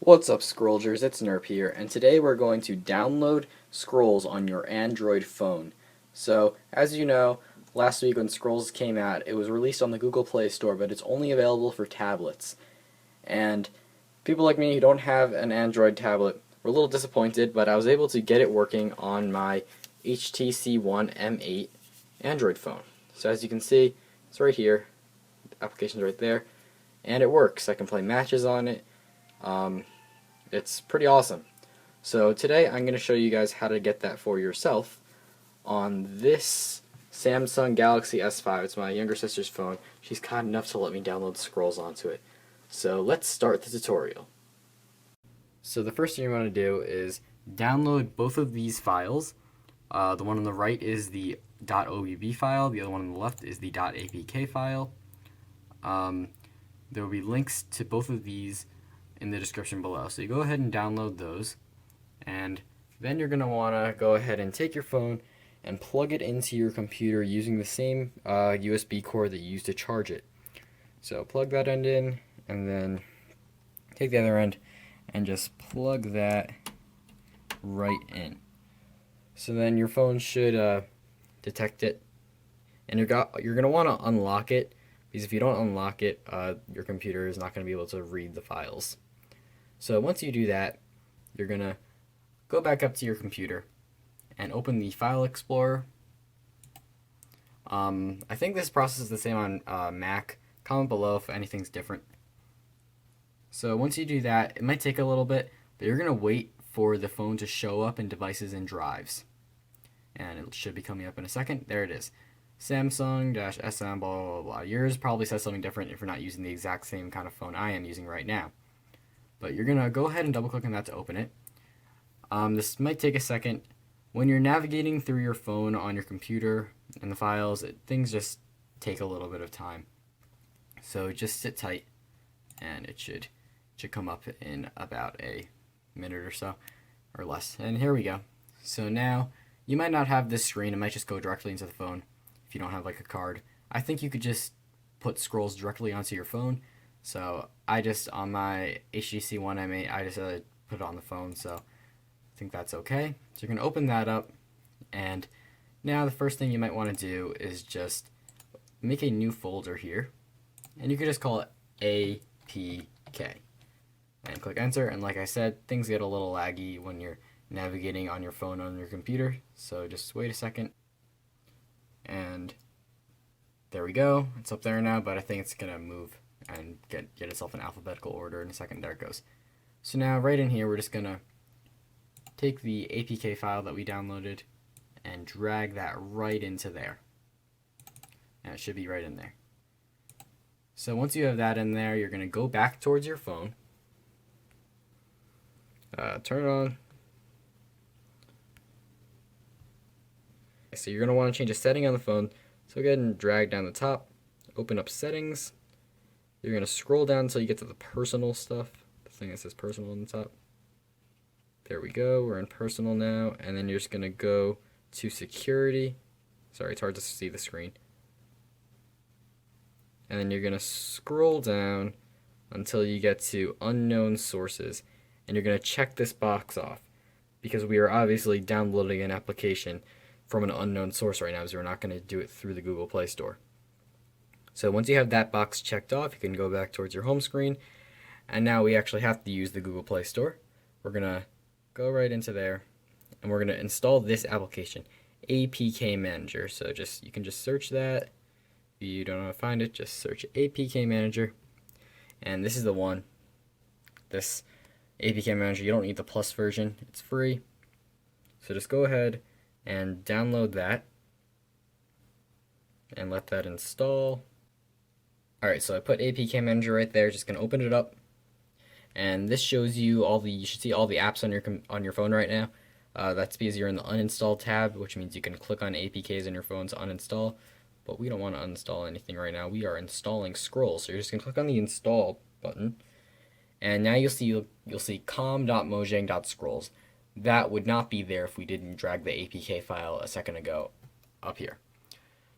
What's up, Scrollgers? It's Nerp here, and today we're going to download Scrolls on your Android phone. So, as you know, last week when Scrolls came out, it was released on the Google Play Store, but it's only available for tablets. And people like me who don't have an Android tablet were a little disappointed, but I was able to get it working on my HTC One M8 Android phone. So as you can see, it's right here, the application's right there, and it works. I can play matches on it. It's pretty awesome. So today I'm going to show you guys how to get that for yourself on this Samsung Galaxy S5. It's my younger sister's phone. She's kind enough to let me download Scrolls onto it. So let's start the tutorial. So the first thing you want to do is download both of these files. The one on the right is the .obb file. The other one on the left is the .apk file. There will be links to both of these in the description below. So you go ahead and download those, and then you're going to want to go ahead and take your phone and plug it into your computer using the same USB cord that you use to charge it. So plug that end in, and then take the other end and just plug that right in. So then your phone should detect it, and you're going to want to unlock it, because if you don't unlock it, your computer is not going to be able to read the files. So once you do that, you're going to go back up to your computer and open the File Explorer. I think this process is the same on Mac. Comment below if anything's different. So once you do that, it might take a little bit, but you're going to wait for the phone to show up in Devices and Drives. And it should be coming up in a second. There it is. Samsung-SM blah blah blah. Yours probably says something different if you're not using the exact same kind of phone I am using right now. But you're going to go ahead and double click on that to open it. This might take a second. When you're navigating through your phone on your computer and the files, things just take a little bit of time. So just sit tight, and it should come up in about a minute or so, or less. And here we go. So now, you might not have this screen. It might just go directly into the phone if you don't have like a card. I think you could just put Scrolls directly onto your phone. So I just, on my HTC One M8, I just put it on the phone, so I think that's okay. So you're going to open that up, and now the first thing you might want to do is just make a new folder here, and you can just call it APK. And click enter, and like I said, things get a little laggy when you're navigating on your phone on your computer, so just wait a second. And there we go, it's up there now, but I think it's going to move and get itself in alphabetical order in a second. There it goes. So now right in here, we're just going to take the APK file that we downloaded and drag that right into there. And it should be right in there. So once you have that in there, you're going to go back towards your phone. Turn it on. So you're going to want to change a setting on the phone. So go ahead and drag down the top, open up settings. You're going to scroll down until you get to the personal stuff, the thing that says personal on the top. There we go, we're in personal now, and then you're just going to go to security. Sorry, it's hard to see the screen. And then you're going to scroll down until you get to unknown sources, and you're going to check this box off, because we are obviously downloading an application from an unknown source right now, so we're not going to do it through the Google Play Store. So once you have that box checked off, you can go back towards your home screen, and now we actually have to use the Google Play Store. We're going to go right into there, and we're going to install this application, APK Manager. So you can just search that. If you don't know how to find it, just search APK Manager, and this is the one. This APK Manager, you don't need the Plus version, it's free. So just go ahead and download that and let that install. Alright, so I put APK Manager right there, just gonna open it up, and this shows you you should see all the apps on your phone right now. That's because you're in the uninstall tab, which means you can click on APKs on your phone to uninstall, but we don't want to uninstall anything right now. We are installing Scrolls, so you're just gonna click on the install button, and now you'll see com.mojang.scrolls. That would not be there if we didn't drag the APK file a second ago up here.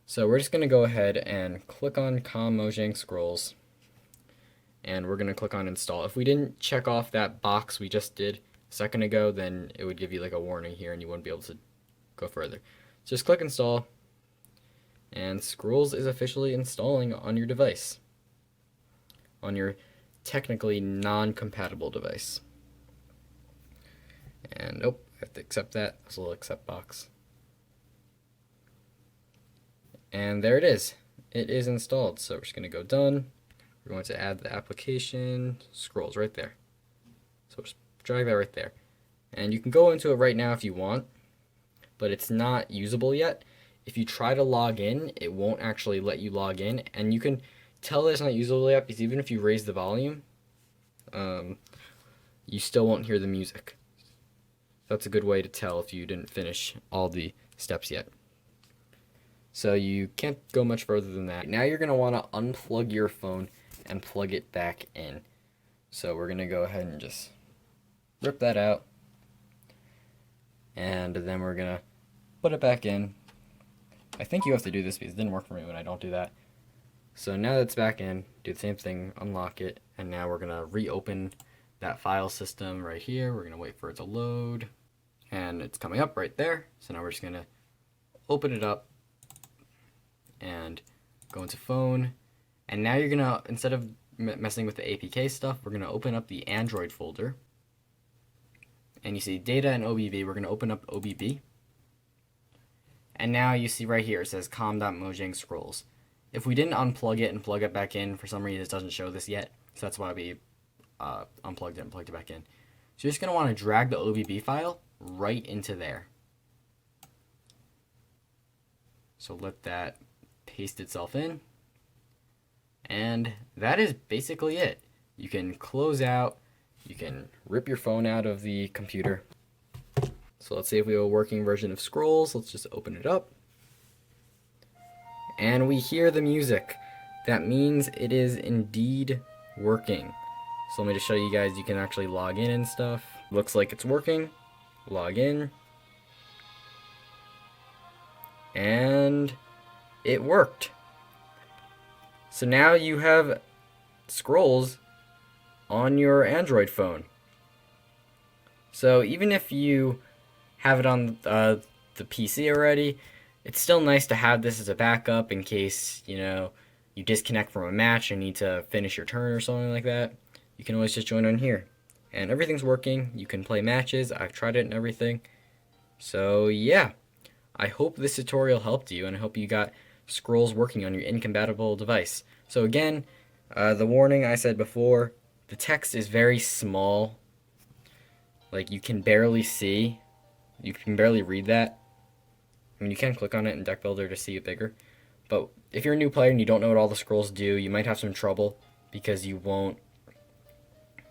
So we're just going to go ahead and click on com Mojang Scrolls, and we're going to click on install. If we didn't check off that box we just did a second ago, then it would give you like a warning here and you wouldn't be able to go further. Just click install, and Scrolls is officially installing on your device, on your technically non-compatible device. And I have to accept that. There's a little accept box. And there it is. It is installed. So we're just going to go done. We're going to add the application, Scrolls, right there. So just drag that right there. And you can go into it right now if you want, but it's not usable yet. If you try to log in, it won't actually let you log in. And you can tell that it's not usable yet because even if you raise the volume, you still won't hear the music. That's a good way to tell if you didn't finish all the steps yet. So you can't go much further than that. Now you're going to want to unplug your phone and plug it back in. So we're going to go ahead and just rip that out. And then we're going to put it back in. I think you have to do this because it didn't work for me when I don't do that. So now that it's back in, do the same thing, unlock it, and now we're going to reopen that file system right here. We're going to wait for it to load, and it's coming up right there. So now we're just going to open it up and go into phone. And now you're going to, instead of messing with the APK stuff, we're going to open up the Android folder. And you see data and OBB. We're going to open up OBB. And now you see right here, it says com.mojang scrolls. If we didn't unplug it and plug it back in, for some reason it doesn't show this yet. So that's why we unplugged it and plugged it back in. So you're just going to want to drag the OBB file right into there. So let that paste itself in. And that is basically it. You can close out, you can rip your phone out of the computer. So let's say if we have a working version of Scrolls, let's just open it up. And we hear the music. That means it is indeed working. So let me just show you guys, you can actually log in and stuff. Looks like it's working. Log in. And it worked. So now you have Scrolls on your Android phone. So even if you have it on the PC already, it's still nice to have this as a backup in case, you disconnect from a match and need to finish your turn or something like that. You can always just join on here. And everything's working. You can play matches. I've tried it and everything. So yeah, I hope this tutorial helped you, and I hope you got Scrolls working on your incompatible device. So again, the warning I said before, the text is very small. Like, you can barely see. You can barely read that. I mean, you can click on it in Deck Builder to see it bigger. But if you're a new player and you don't know what all the scrolls do, you might have some trouble because you won't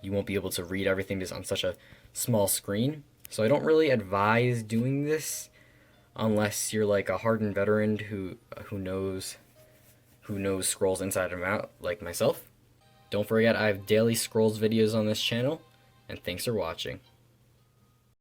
be able to read everything just on such a small screen. So I don't really advise doing this unless you're like a hardened veteran who knows scrolls inside and out, like myself. Don't forget, I have daily Scrolls videos on this channel, and thanks for watching.